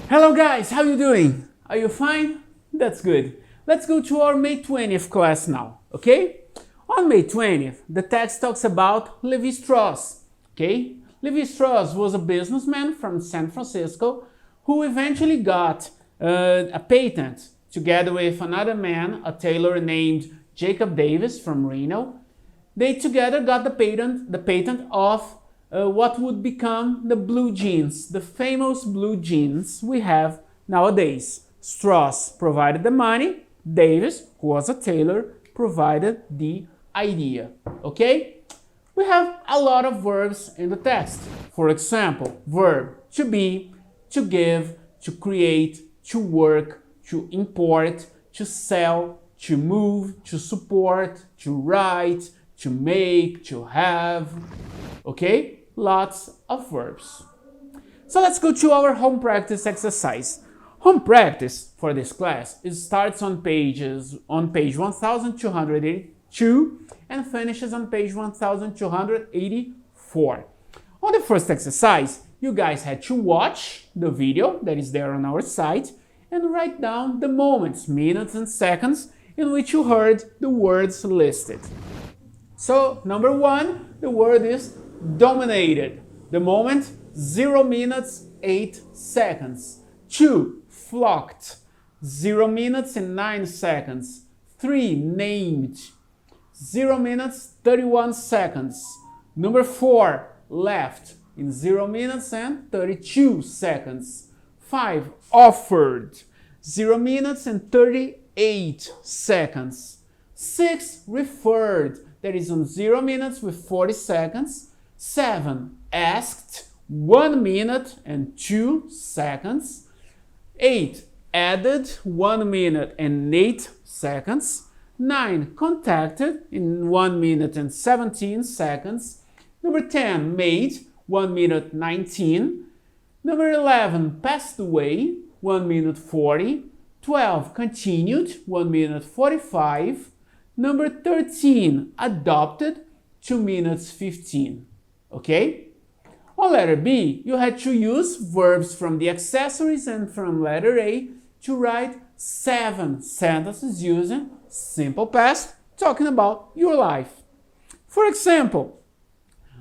Hello guys, how you doing? Are you fine? That's good. Let's go to our May 20th class now, okay? On May 20th, the text talks about Levi Strauss, okay? Levi Strauss was a businessman from San Francisco who eventually got a patent together with another man, a tailor named Jacob Davis from Reno. They together got the patent of what would become the blue jeans, the famous blue jeans we have nowadays. Strauss provided the money, Davis, who was a tailor, provided the idea, okay? We have a lot of verbs in the text. For example, verb to be, to give, to create, to work, to import, to sell, to move, to support, to write, to make, to have, okay? Lots of verbs. So let's go to our home practice exercise. Home practice for this class starts on page 1282 and finishes on page 1284. On the first exercise, you guys had to watch the video that is there on our site and write down the moments, minutes and seconds in which you heard the words listed. So, number one, the word is dominated. The moment, 0 minutes, 8 seconds. 2, flocked, 0 minutes and 9 seconds. 3, named, 0 minutes, 31 seconds. Number 4, left, in 0 minutes and 32 seconds. 5, offered, 0 minutes and 38 seconds. 6, referred, that is on 0 minutes with 40 seconds. 7, asked, 1 minute and 2 seconds. 8, added, 1 minute and 8 seconds. 9, contacted, in 1 minute and 17 seconds. Number 10, made, 1 minute 19. Number 11, passed away, 1 minute 40. 12, continued, 1 minute 45. Number 13, adopted, 2 minutes 15. Okay? On letter B, you had to use verbs from the accessories and from letter A to write 7 sentences using simple past talking about your life. For example,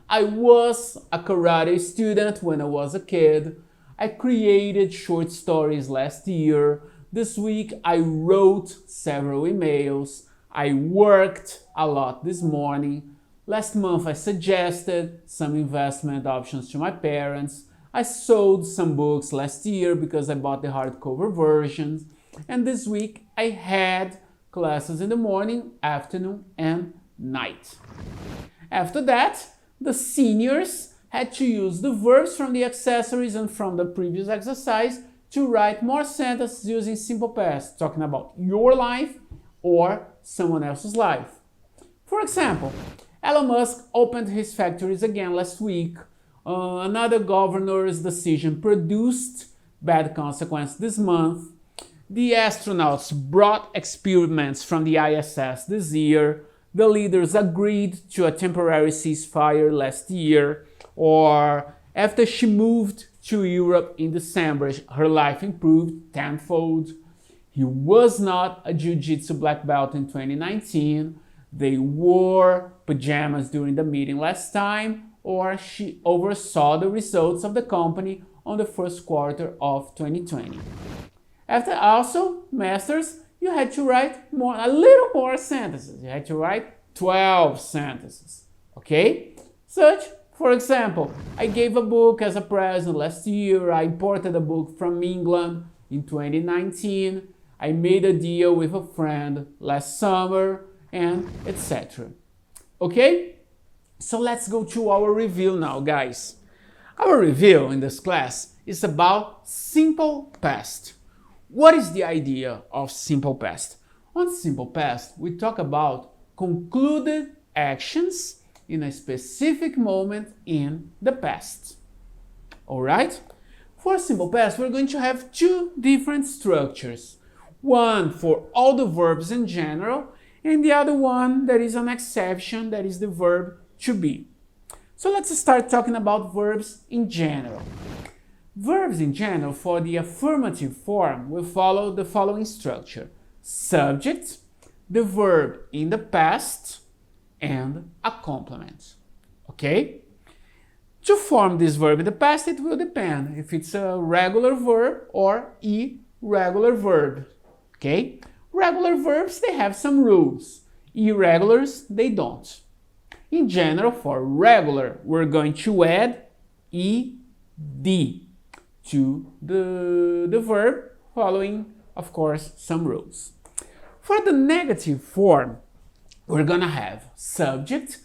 I was a karate student when I was a kid. I created short stories last year. This week I wrote several emails. I worked a lot this morning. Last month I suggested some investment options to my parents. I sold some books last year because I bought the hardcover versions. And this week I had classes in the morning, afternoon, and night. After that, the seniors had to use the verbs from the accessories and from the previous exercise to write more sentences using simple past, talking about your life or someone else's life. For example, Elon Musk opened his factories again last week. Another governor's decision produced bad consequences this month. The astronauts brought experiments from the ISS this year. The leaders agreed to a temporary ceasefire last year. Or after she moved to Europe in December, her life improved tenfold. He was not a jiu-jitsu black belt in 2019. They wore pajamas during the meeting last time, or she oversaw the results of the company on the first quarter of 2020. After also, masters, you had to write a little more sentences. You had to write 12 sentences, okay? Such, for example, I gave a book as a present last year. I imported a book from England in 2019. I made a deal with a friend last summer, and etc. Okay? So let's go to our review now, guys. Our review in this class is about simple past. What is the idea of simple past? On simple past, we talk about concluded actions in a specific moment in the past. All right? For simple past, we're going to have two different structures. One for all the verbs in general, and the other one that is an exception, that is the verb to be. So let's start talking about verbs in general. Verbs in general for the affirmative form will follow the following structure: subject, the verb in the past, and a complement. Okay? To form this verb in the past, it will depend if it's a regular verb or irregular verb. Okay? Regular verbs, they have some rules. Irregulars, they don't. In general, for regular, we're going to add ed to the verb, following, of course, some rules. For the negative form, we're gonna have subject,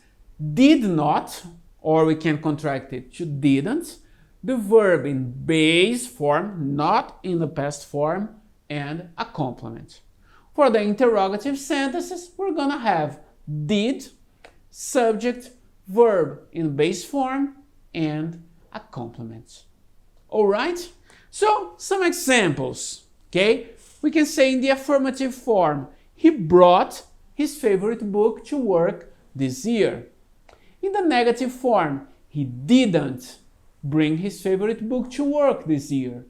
did not, or we can contract it to didn't, the verb in base form, not in the past form, and a complement. For the interrogative sentences, we're gonna have did, subject, verb in base form, and a complement. All right? So, some examples, okay? We can say in the affirmative form, he brought his favorite book to work this year. In the negative form, he didn't bring his favorite book to work this year.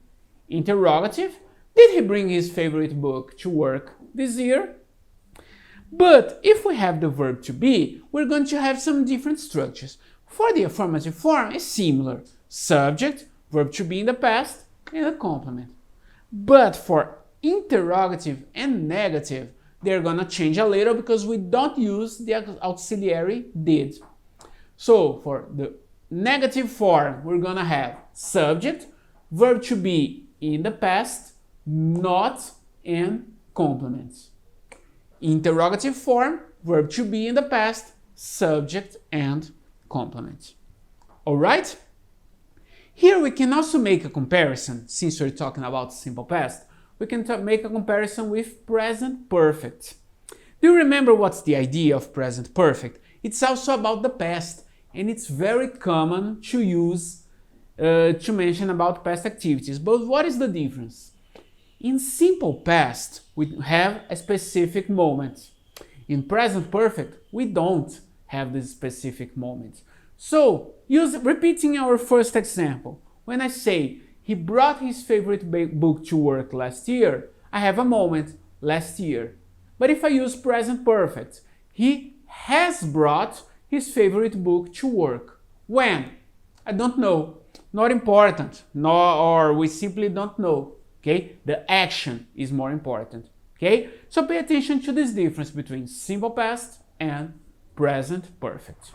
Interrogative, did he bring his favorite book to work this year? But if we have the verb to be, we're going to have some different structures. For the affirmative form, it's similar. Subject, verb to be in the past, and a complement. But for interrogative and negative, they're gonna change a little because we don't use the auxiliary did. So for the negative form, we're gonna have subject, verb to be in the past, not, and complements. Interrogative form, verb to be in the past, subject, and complement. All right? Here we can also make a comparison, since we're talking about simple past, we can make a comparison with present perfect. Do you remember what's the idea of present perfect? It's also about the past, and it's very common to use to mention about past activities. But what is the difference? In simple past, we have a specific moment. In present perfect, we don't have this specific moment. So, repeating our first example, when I say, he brought his favorite book to work last year, I have a moment, last year. But if I use present perfect, he has brought his favorite book to work. When? I don't know. Not important. Or we simply don't know. Okay? The action is more important. Okay? So pay attention to this difference between simple past and present perfect.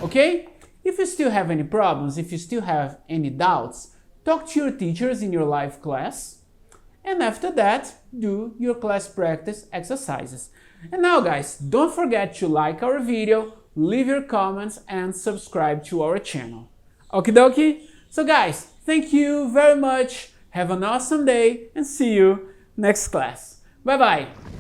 Okay? If you still have any problems, if you still have any doubts, talk to your teachers in your live class, and after that, do your class practice exercises. And now guys, don't forget to like our video, leave your comments, and subscribe to our channel. Okie dokie? So guys, thank you very much, have an awesome day, and see you next class. Bye bye!